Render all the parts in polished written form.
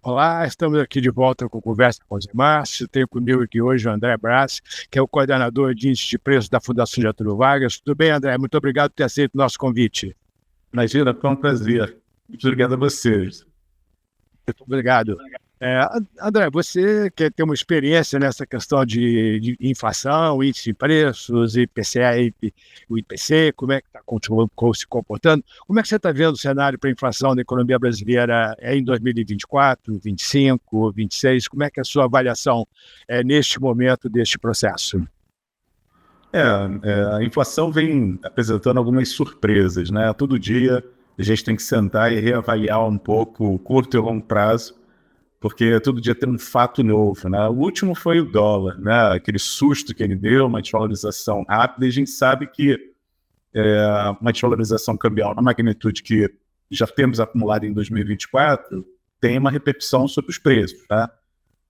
Olá, estamos aqui de volta com Conversa com os Márcio. Tenho comigo aqui hoje o André Brás, que é o coordenador de índice de preços da Fundação Getúlio Vargas. Tudo bem, André? Muito obrigado por ter aceito o nosso convite. Imagina, foi um prazer. Muito obrigado a vocês. Muito obrigado. André, você que tem uma experiência nessa questão de inflação, índice de preços, IPCA, o IPC, como é que está se comportando? Como é que você está vendo o cenário para a inflação da economia brasileira em 2024, 2025, 2026? Como é que é a sua avaliação neste momento deste processo? A inflação vem apresentando algumas surpresas, né? Todo dia a gente tem que sentar e reavaliar um pouco o curto e longo prazo, porque todo dia tem um fato novo, né? O último foi o dólar, né? Aquele susto que ele deu, uma desvalorização rápida, e a gente sabe que uma desvalorização cambial na magnitude que já temos acumulado em 2024 tem uma repercussão sobre os preços, tá?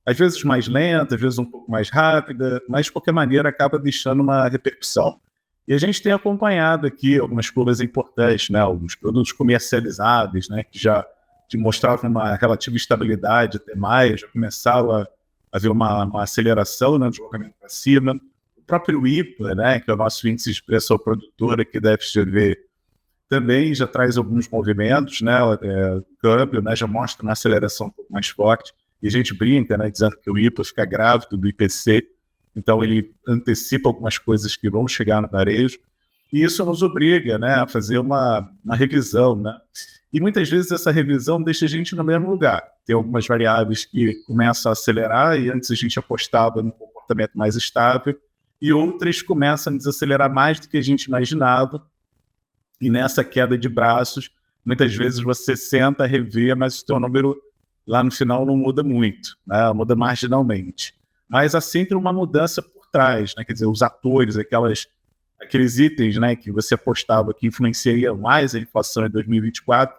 Às vezes mais lenta, às vezes um pouco mais rápida, mas de qualquer maneira acaba deixando uma repercussão. E a gente tem acompanhado aqui algumas curvas importantes, né? Alguns produtos comercializáveis, né? Que mostravam uma relativa estabilidade até maio, já começaram a haver uma aceleração, né, de deslocamento para cima. O próprio IPA, né, que é o nosso índice de preço ao produtor aqui da FGV, também já traz alguns movimentos, né, o câmbio, né, já mostra uma aceleração um pouco mais forte, e a gente brinca, né, dizendo que o IPA fica grávido do IPC, então ele antecipa algumas coisas que vão chegar no varejo, e isso nos obriga, né, a fazer uma revisão, né. E muitas vezes essa revisão deixa a gente no mesmo lugar. Tem algumas variáveis que começam a acelerar e antes a gente apostava num comportamento mais estável e outras começam a desacelerar mais do que a gente imaginava. E nessa queda de braços, muitas vezes você senta, revê, mas o seu número lá no final não muda muito, né? Muda marginalmente. Mas há sempre uma mudança por trás, né? Quer dizer, os atores, aqueles itens, né, que você apostava que influenciariam mais a inflação em 2024,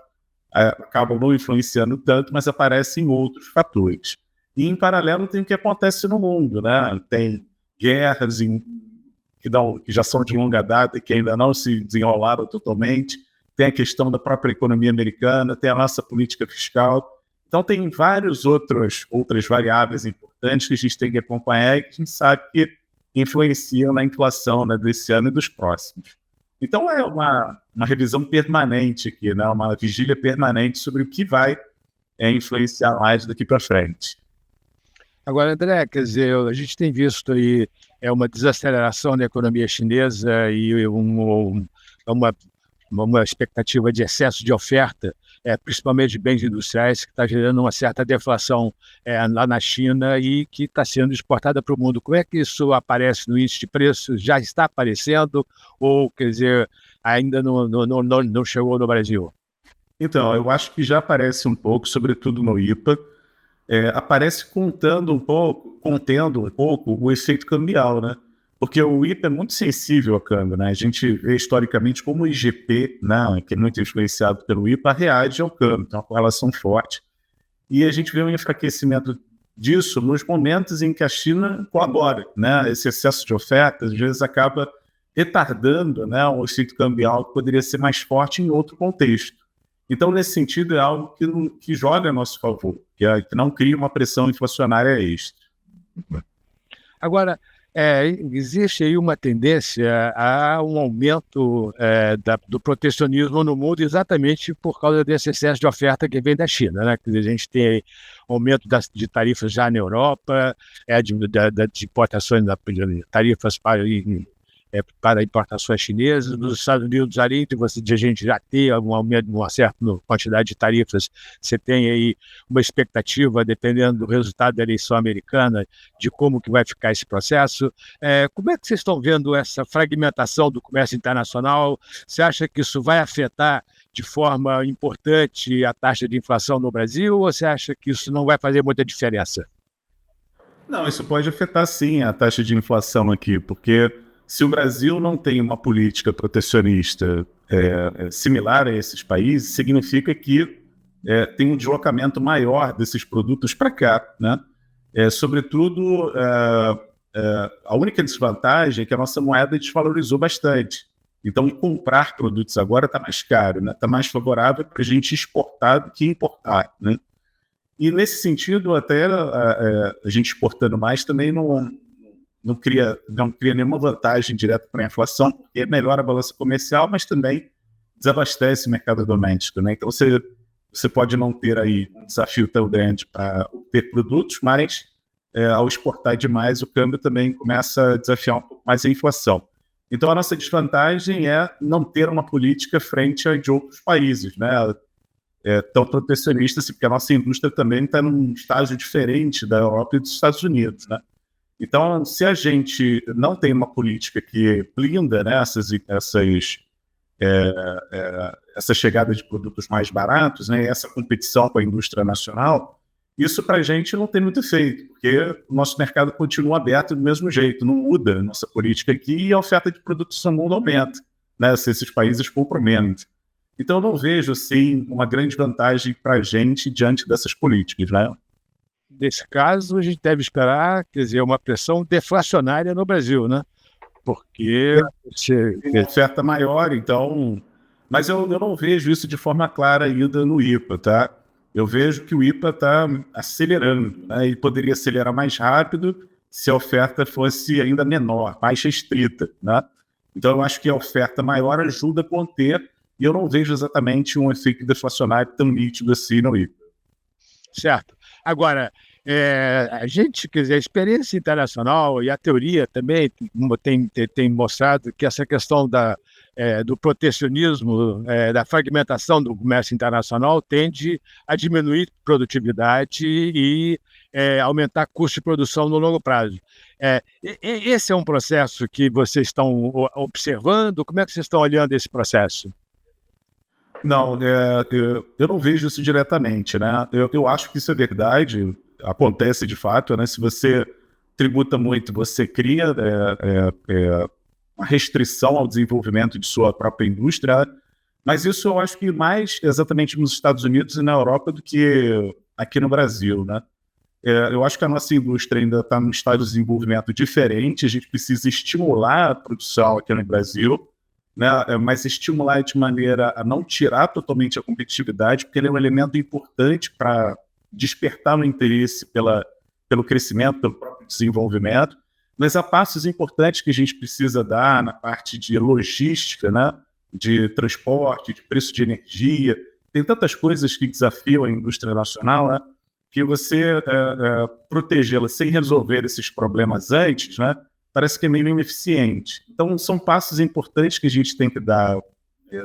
acabam não influenciando tanto, mas aparecem outros fatores. E, em paralelo, tem o que acontece no mundo, né? Tem guerras que já são de longa data e que ainda não se desenrolaram totalmente, tem a questão da própria economia americana, tem a nossa política fiscal. Então, tem várias outras variáveis importantes que a gente tem que acompanhar e que a gente sabe que influenciam na inflação, né, desse ano e dos próximos. Então é uma revisão permanente aqui, né, uma vigília permanente sobre o que vai influenciar mais daqui para frente. Agora, André, quer dizer, a gente tem visto aí uma desaceleração da economia chinesa e uma expectativa de excesso de oferta, principalmente de bens industriais, que está gerando uma certa deflação lá na China e que está sendo exportada para o mundo. Como é que isso aparece no índice de preços? Já está aparecendo ou, quer dizer, ainda não chegou no Brasil? Então, eu acho que já aparece um pouco, sobretudo no IPA. Aparece contendo um pouco o efeito cambial, né? Porque o IPA é muito sensível ao câmbio, né? A gente vê historicamente como o IGP, né, que é muito influenciado pelo IPA, reage ao câmbio, então é uma correlação forte. E a gente vê um enfraquecimento disso nos momentos em que a China colabora, né? Esse excesso de oferta, às vezes, acaba retardando, né, um efeito cambial que poderia ser mais forte em outro contexto. Então, nesse sentido, é algo que joga a nosso favor, que não cria uma pressão inflacionária extra. Agora, existe aí uma tendência a um aumento do protecionismo no mundo exatamente por causa desse excesso de oferta que vem da China, né? A gente tem aumento de tarifas já na Europa, de importações de tarifas para importações chinesas. Nos Estados Unidos, além de a gente já ter um aumento, uma certa quantidade de tarifas, você tem aí uma expectativa, dependendo do resultado da eleição americana, de como que vai ficar esse processo. Como é que vocês estão vendo essa fragmentação do comércio internacional? Você acha que isso vai afetar de forma importante a taxa de inflação no Brasil, ou você acha que isso não vai fazer muita diferença? Não, isso pode afetar sim a taxa de inflação aqui, porque se o Brasil não tem uma política protecionista similar a esses países, significa que tem um deslocamento maior desses produtos para cá, né? Sobretudo, a única desvantagem é que a nossa moeda desvalorizou bastante. Então, comprar produtos agora está mais caro, né? Está mais favorável para a gente exportar do que importar, né? E, nesse sentido, até a gente exportando mais também não cria nenhuma vantagem direta para a inflação, porque melhora a balança comercial, mas também desabastece o mercado doméstico, né? Então, você pode não ter aí um desafio tão grande para ter produtos, mas ao exportar demais, o câmbio também começa a desafiar um pouco mais a inflação. Então, a nossa desvantagem é não ter uma política frente a de outros países, né? Tão protecionista, porque a nossa indústria também está num estágio diferente da Europa e dos Estados Unidos, né? Então, se a gente não tem uma política que blinda, né, essa chegada de produtos mais baratos, né, essa competição com a indústria nacional, isso para a gente não tem muito efeito, porque o nosso mercado continua aberto do mesmo jeito, não muda a nossa política aqui e a oferta de produtos no mundo aumenta, né, se esses países compram menos. Então, eu não vejo, assim, uma grande vantagem para a gente diante dessas políticas, né? Nesse caso, a gente deve esperar, quer dizer, uma pressão deflacionária no Brasil, né? Porque tem uma oferta maior, então... Mas eu não vejo isso de forma clara ainda no IPA, tá? Eu vejo que o IPA está acelerando, né? E poderia acelerar mais rápido se a oferta fosse ainda menor, mais restrita, né? Então, eu acho que a oferta maior ajuda a conter, e eu não vejo exatamente um efeito deflacionário tão nítido assim no IPA. Certo. Agora, a gente, quer dizer, a experiência internacional e a teoria também tem mostrado que essa questão do protecionismo, da fragmentação do comércio internacional tende a diminuir produtividade e aumentar custo de produção no longo prazo. Esse é um processo que vocês estão observando? Como é que vocês estão olhando esse processo? Não, eu não vejo isso diretamente, né? Eu acho que isso é verdade, acontece de fato, né? Se você tributa muito, você cria uma restrição ao desenvolvimento de sua própria indústria, mas isso eu acho que mais exatamente nos Estados Unidos e na Europa do que aqui no Brasil, né? Eu acho que a nossa indústria ainda está num estado de desenvolvimento diferente, a gente precisa estimular a produção aqui no Brasil, né, mas estimular de maneira a não tirar totalmente a competitividade, porque ele é um elemento importante para despertar o interesse pelo crescimento, pelo próprio desenvolvimento, mas há passos importantes que a gente precisa dar na parte de logística, né, de transporte, de preço de energia. Tem tantas coisas que desafiam a indústria nacional, né, que você protegê-la sem resolver esses problemas antes, né, parece que é meio ineficiente. Então, são passos importantes que a gente tem que dar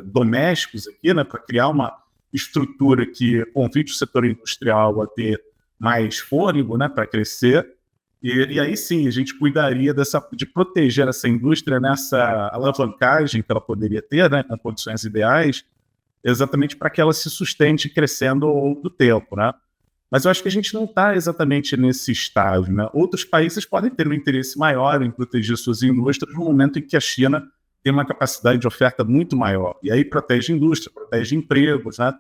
domésticos aqui, né, para criar uma estrutura que convide o setor industrial a ter mais fôlego, né, para crescer. E aí sim, a gente cuidaria de proteger essa indústria nessa alavancagem que ela poderia ter, né, em condições ideais, exatamente para que ela se sustente crescendo ao longo do tempo, né? Mas eu acho que a gente não está exatamente nesse estágio, né? Outros países podem ter um interesse maior em proteger suas indústrias no momento em que a China tem uma capacidade de oferta muito maior. E aí protege a indústria, protege empregos, né?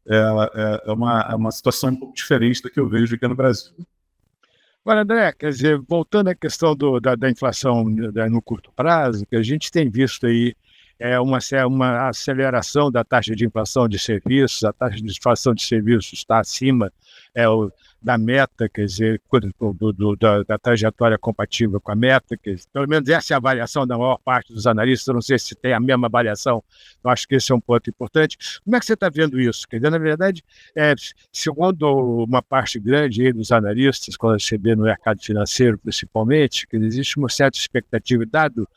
É uma situação um pouco diferente da que eu vejo aqui no Brasil. Agora, André, quer dizer, voltando à questão da inflação no curto prazo, que a gente tem visto aí uma aceleração da taxa de inflação de serviços, a taxa de inflação de serviços está acima da meta, quer dizer, da trajetória compatível com a meta, pelo menos essa é a avaliação da maior parte dos analistas, eu não sei se tem a mesma avaliação, eu acho que esse é um ponto importante. Como é que você está vendo isso? Quer dizer, na verdade, segundo uma parte grande aí dos analistas, quando você vê no mercado financeiro principalmente, que existe uma certa expectativa, dado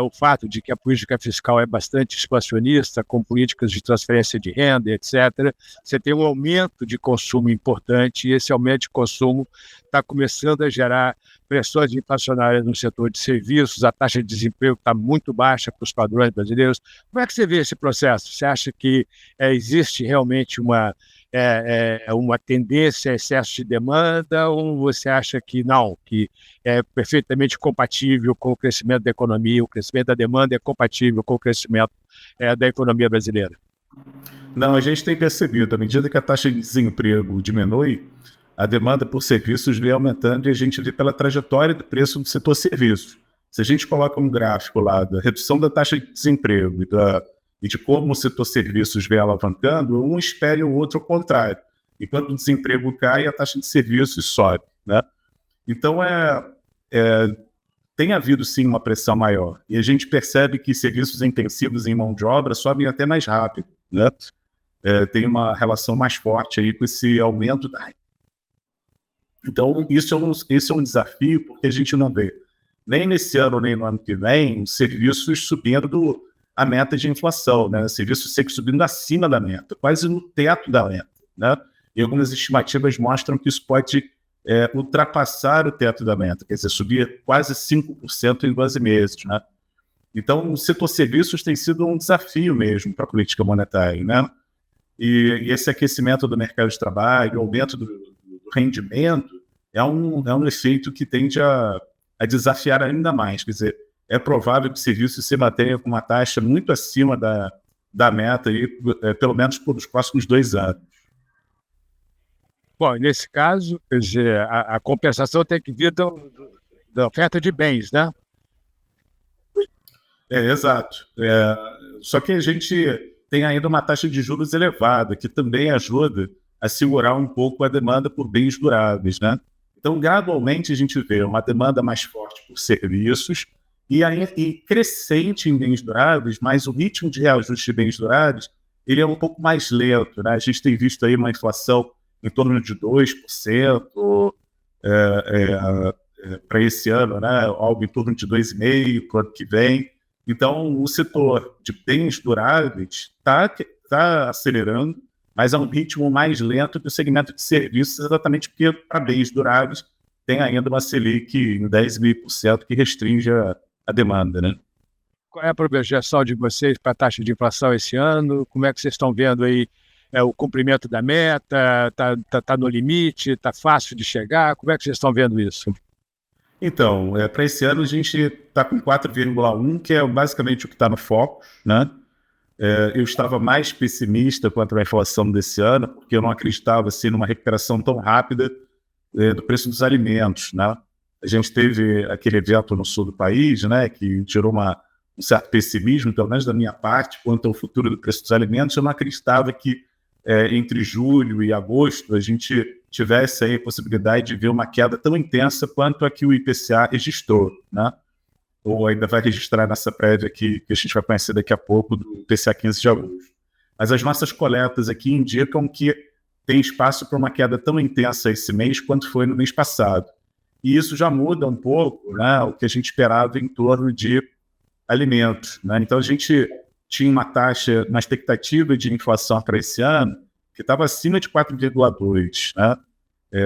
o fato de que a política fiscal é bastante expansionista, com políticas de transferência de renda, etc., você tem um aumento de consumo importante, e esse aumento de consumo está começando a gerar pressões inflacionárias no setor de serviços, a taxa de desemprego está muito baixa para os padrões brasileiros. Como é que você vê esse processo? Você acha que existe realmente uma tendência a excesso de demanda, ou você acha que não, que é perfeitamente compatível com o crescimento da economia, o crescimento da demanda é compatível com o crescimento da economia brasileira? Não, a gente tem percebido, à medida que a taxa de desemprego diminui, a demanda por serviços vem aumentando e a gente vê pela trajetória do preço do setor serviços. Se a gente coloca um gráfico lá da redução da taxa de desemprego e de como o setor serviços vem alavancando, um espelha o outro ao contrário. Enquanto o desemprego cai, a taxa de serviços sobe, né? Então, tem havido sim uma pressão maior. E a gente percebe que serviços intensivos em mão de obra sobem até mais rápido, né? Tem uma relação mais forte aí com esse aumento da. Então, isso é um desafio, porque a gente não vê, nem nesse ano, nem no ano que vem, serviços subindo a meta de inflação, né? Serviços sempre subindo acima da meta, quase no teto da meta, né? E algumas estimativas mostram que isso pode ultrapassar o teto da meta, quer dizer, subir quase 5% em 12 meses, né? Então, o setor serviços tem sido um desafio mesmo para a política monetária, né? E esse aquecimento do mercado de trabalho, o aumento do rendimento, é um efeito que tende a desafiar ainda mais. Quer dizer, é provável que o serviço se mantenha com uma taxa muito acima da meta, aí, pelo menos por os próximos 2 anos. Bom, nesse caso, quer dizer, a compensação tem que vir da oferta de bens, né? Exato. Só que a gente tem ainda uma taxa de juros elevada, que também ajuda a segurar um pouco a demanda por bens duráveis, né? Então, gradualmente, a gente vê uma demanda mais forte por serviços e crescente em bens duráveis, mas o ritmo de reajuste de bens duráveis ele é um pouco mais lento, né? A gente tem visto aí uma inflação em torno de 2% para esse ano, né? Algo em torno de 2,5% para o ano que vem. Então, o setor de bens duráveis está acelerando, mas a um ritmo mais lento que o segmento de serviços, exatamente porque para bens duráveis tem ainda uma Selic em 10,5% que restringe a demanda, né? Qual é a projeção de vocês para a taxa de inflação esse ano? Como é que vocês estão vendo aí o cumprimento da meta? Está no limite? Está fácil de chegar? Como é que vocês estão vendo isso? Então, para esse ano a gente está com 4,1, que é basicamente o que está no foco, né? Eu estava mais pessimista quanto à inflação desse ano, porque eu não acreditava assim, numa recuperação tão rápida do preço dos alimentos, né? A gente teve aquele evento no sul do país, né, que gerou um certo pessimismo, pelo menos da minha parte, quanto ao futuro do preço dos alimentos. Eu não acreditava que entre julho e agosto a gente tivesse aí a possibilidade de ver uma queda tão intensa quanto a que o IPCA registrou, né? Ou ainda vai registrar nessa prévia que a gente vai conhecer daqui a pouco, do IPCA 15 de agosto. Mas as nossas coletas aqui indicam que tem espaço para uma queda tão intensa esse mês quanto foi no mês passado. E isso já muda um pouco, né, o que a gente esperava em torno de alimentos, né? Então, a gente tinha uma expectativa de inflação para esse ano que estava acima de 4,2, né?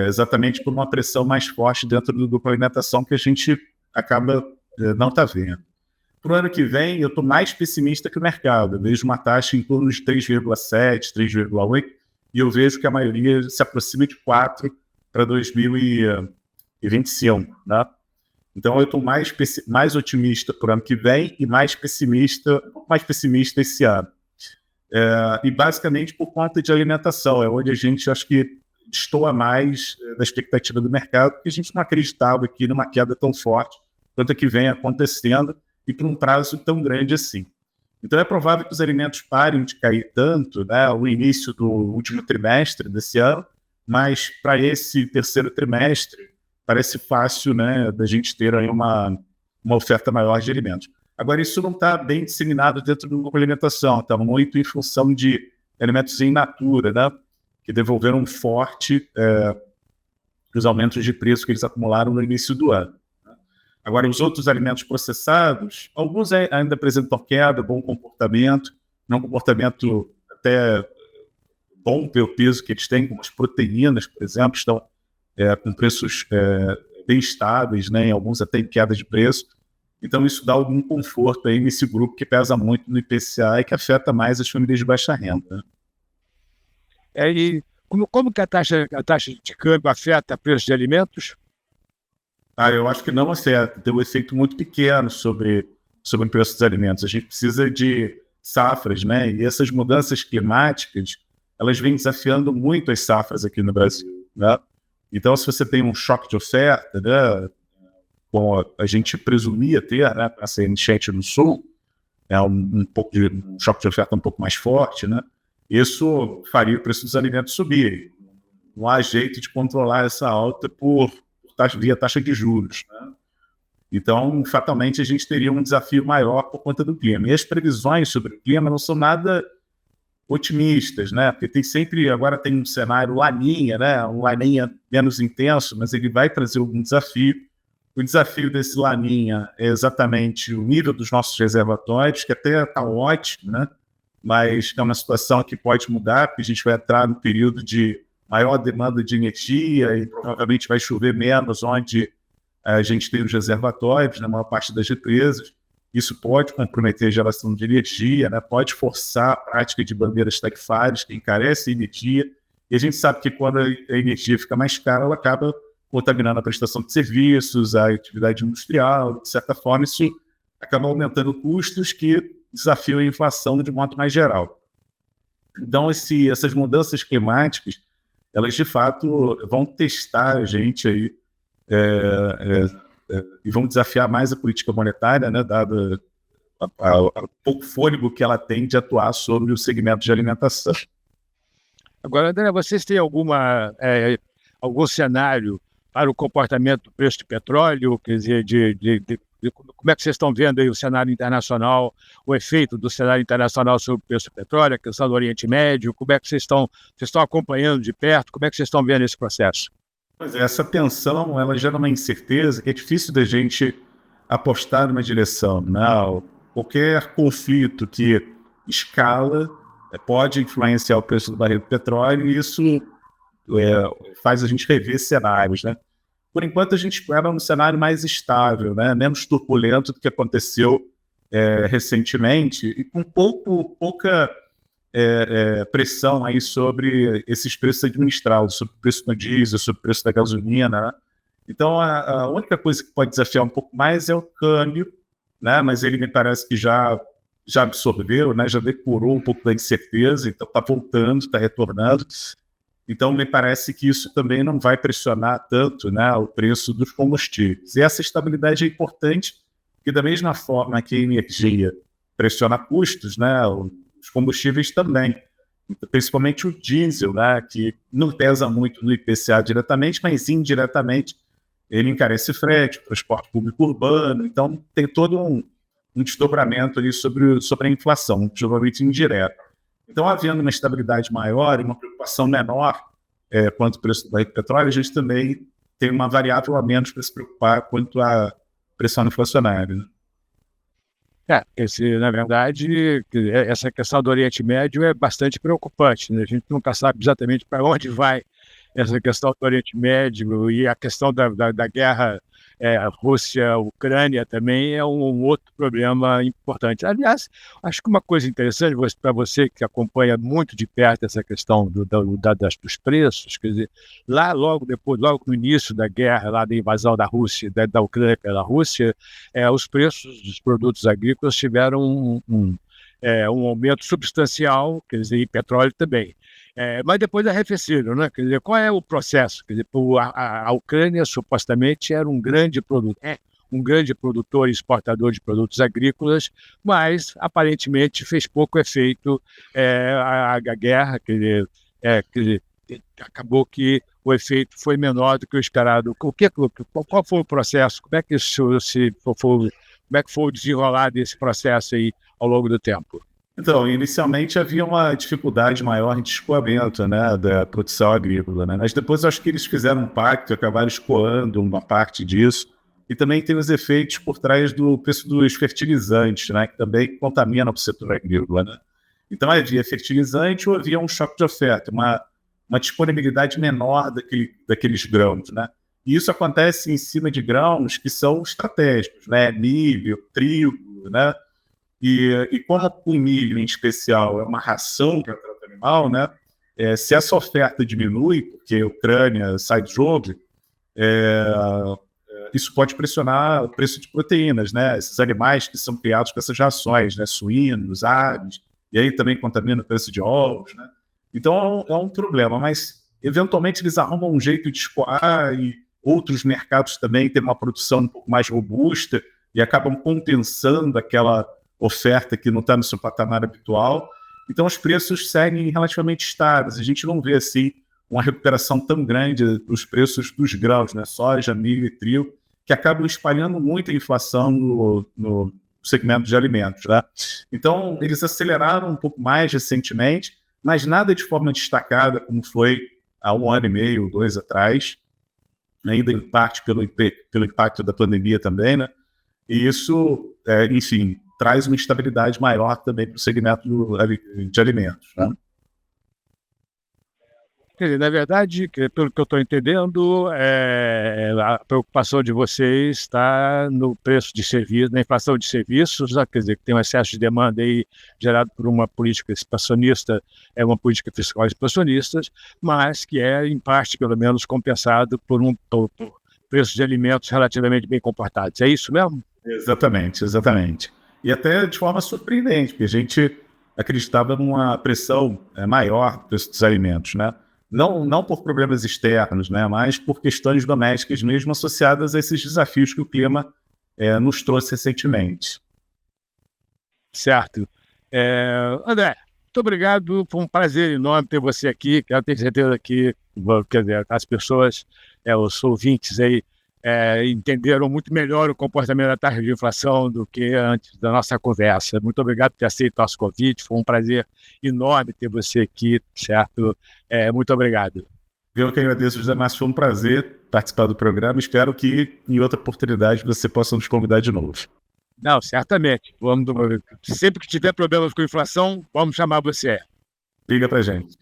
Exatamente por uma pressão mais forte dentro do grupo alimentação que a gente acaba não está vendo. Para o ano que vem, eu estou mais pessimista que o mercado. Eu vejo uma taxa em torno de 3,7, 3,8, e eu vejo que a maioria se aproxima de 4 para 2025, né? Então, eu estou mais otimista para o ano que vem e mais pessimista esse ano. E basicamente por conta de alimentação, é onde a gente acho que destoa mais da expectativa do mercado, porque a gente não acreditava aqui numa queda tão forte quanto a que vem acontecendo e por um prazo tão grande assim. Então é provável que os alimentos parem de cair tanto, né, no início do último trimestre desse ano, mas para esse terceiro trimestre parece fácil, né, da gente ter aí uma oferta maior de alimentos. Agora, isso não está bem disseminado dentro do grupo de alimentação, está muito em função de alimentos in natura, né, que devolveram forte os aumentos de preço que eles acumularam no início do ano. Agora, os outros alimentos processados, alguns ainda apresentam queda, bom comportamento, não comportamento até bom pelo peso que eles têm, como as proteínas, por exemplo, estão com preços bem estáveis, né, em alguns até em queda de preço. Então, isso dá algum conforto aí nesse grupo que pesa muito no IPCA e que afeta mais as famílias de baixa renda. E como que a taxa de câmbio afeta o preço de alimentos? Eu acho que não afeta, tem um efeito muito pequeno sobre o preço dos alimentos. A gente precisa de safras, né? E essas mudanças climáticas, elas vêm desafiando muito as safras aqui no Brasil, né? Então, se você tem um choque de oferta, né, como a gente presumia ter, né, essa enchente no sul, pouco de um choque de oferta um pouco mais forte, né? Isso faria o preço dos alimentos subir. Não há jeito de controlar essa alta via taxa de juros, né? Então, fatalmente, a gente teria um desafio maior por conta do clima. E as previsões sobre o clima não são nada otimistas, né? Porque agora tem um cenário Laninha, né? Um Laninha menos intenso, mas ele vai trazer algum desafio. O desafio desse Laninha é exatamente o nível dos nossos reservatórios, que até está ótimo, né? Mas é uma situação que pode mudar, porque a gente vai entrar no período de maior demanda de energia e provavelmente vai chover menos onde a gente tem os reservatórios, na maior parte das represas. Isso pode comprometer a geração de energia, né? Pode forçar a prática de bandeiras tarifárias, que encarece a energia. E a gente sabe que quando a energia fica mais cara, ela acaba contaminando a prestação de serviços, a atividade industrial. De certa forma, isso acaba aumentando custos que desafiam a inflação de modo mais geral. Então, essas mudanças climáticas, elas de fato vão testar a gente aí, e vão desafiar mais a política monetária, né, dado o pouco fôlego que ela tem de atuar sobre o segmento de alimentação. Agora, André, vocês têm algum cenário para o comportamento do preço de petróleo? Quer dizer, como é que vocês estão vendo aí o cenário internacional, o efeito do cenário internacional sobre o preço do petróleo, a questão do Oriente Médio? Como é que vocês estão acompanhando de perto? Como é que vocês estão vendo esse processo? Pois é, essa tensão, ela gera uma incerteza que é difícil da gente apostar numa direção, né? Qualquer conflito que escala pode influenciar o preço do barril de petróleo e isso faz a gente rever cenários, né? Por enquanto, a gente espera um cenário mais estável, né? Menos turbulento do que aconteceu recentemente e com pouca pressão aí sobre esses preços administrados, sobre o preço do diesel, sobre o preço da gasolina, né? Então, a única coisa que pode desafiar um pouco mais é o câmbio, né? Mas ele me parece que já absorveu, né? Já depurou um pouco da incerteza, então está voltando, está retornando. Então, me parece que isso também não vai pressionar tanto, né, o preço dos combustíveis. E essa estabilidade é importante, porque da mesma forma que a energia pressiona custos, né, os combustíveis também, principalmente o diesel, né, que não pesa muito no IPCA diretamente, mas indiretamente ele encarece frete, transporte público urbano, então tem todo um desdobramento ali sobre a inflação, provavelmente indireto. Então, havendo uma estabilidade maior e uma preocupação menor quanto ao preço do barril de petróleo, a gente também tem uma variável a menos para se preocupar quanto à pressão inflacionária, né? Na verdade, essa questão do Oriente Médio é bastante preocupante, né? A gente nunca sabe exatamente para onde vai essa questão do Oriente Médio e a questão da guerra Rússia-Ucrânia também é um outro problema importante. Aliás, acho que uma coisa interessante para você que acompanha muito de perto essa questão dos preços, quer dizer, logo no início da guerra, lá da invasão da Rússia, da Ucrânia pela Rússia, os preços dos produtos agrícolas tiveram um aumento substancial, quer dizer, e petróleo também. Mas depois arrefeceram, né? Quer dizer, qual é o processo? Quer dizer, a Ucrânia supostamente era um grande produtor e exportador de produtos agrícolas, mas aparentemente fez pouco efeito a guerra, quer dizer, acabou que o efeito foi menor do que o esperado. Qual foi o processo? Como é que como é que foi o desenrolar desse processo aí ao longo do tempo? Então, inicialmente havia uma dificuldade maior em escoamento, né, da produção agrícola, né? Mas depois acho que eles fizeram um pacto e acabaram escoando uma parte disso. E também tem os efeitos por trás do preço dos fertilizantes, né, que também contaminam o setor agrícola, né? Então havia fertilizante ou havia um choque de oferta, uma disponibilidade menor daqueles grãos, né? E isso acontece em cima de grãos que são estratégicos, né? Milho, trigo, né? E como o milho, em especial, é uma ração para trato animal, né? Se essa oferta diminui, porque a Ucrânia sai do jogo, isso pode pressionar o preço de proteínas, né? Esses animais que são criados com essas rações, né? Suínos, aves, e aí também contamina o preço de ovos, né? Então é um problema, mas eventualmente eles arrumam um jeito de escoar e outros mercados também têm uma produção um pouco mais robusta e acabam compensando aquela oferta que não está no seu patamar habitual. Então os preços seguem relativamente estáveis. A gente não vê assim uma recuperação tão grande dos preços dos grãos, né? Soja, milho e trigo, que acabam espalhando muito a inflação no segmento de alimentos, né? Então eles aceleraram um pouco mais recentemente, mas nada de forma destacada como foi há 1 ano e meio, 2 atrás, ainda em parte pelo impacto da pandemia também, né? E isso, enfim, traz uma estabilidade maior também para o segmento de alimentos, né? Quer dizer, na verdade, pelo que eu estou entendendo, a preocupação de vocês está no preço de serviços, na inflação de serviços, quer dizer, que tem um excesso de demanda aí gerado por uma política expansionista, uma política fiscal expansionista, mas que é, em parte, pelo menos, compensado por preços de alimentos relativamente bem comportados. É isso mesmo? Exatamente, exatamente. E até de forma surpreendente, porque a gente acreditava numa pressão maior do preço dos alimentos, né? Não por problemas externos, né? Mas por questões domésticas mesmo associadas a esses desafios que o clima nos trouxe recentemente. Certo. André, muito obrigado, foi um prazer enorme ter você aqui. Quero ter certeza que, quer dizer, as pessoas, os ouvintes aí, entenderam muito melhor o comportamento da taxa de inflação do que antes da nossa conversa. Muito obrigado por ter aceito o nosso convite, foi um prazer enorme ter você aqui, certo? Muito obrigado. Eu que agradeço, José Márcio, foi um prazer participar do programa. Espero que em outra oportunidade você possa nos convidar de novo. Não, certamente. Sempre que tiver problemas com inflação, vamos chamar você. Liga pra gente.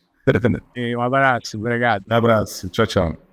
Um abraço, obrigado. Um abraço, tchau, tchau.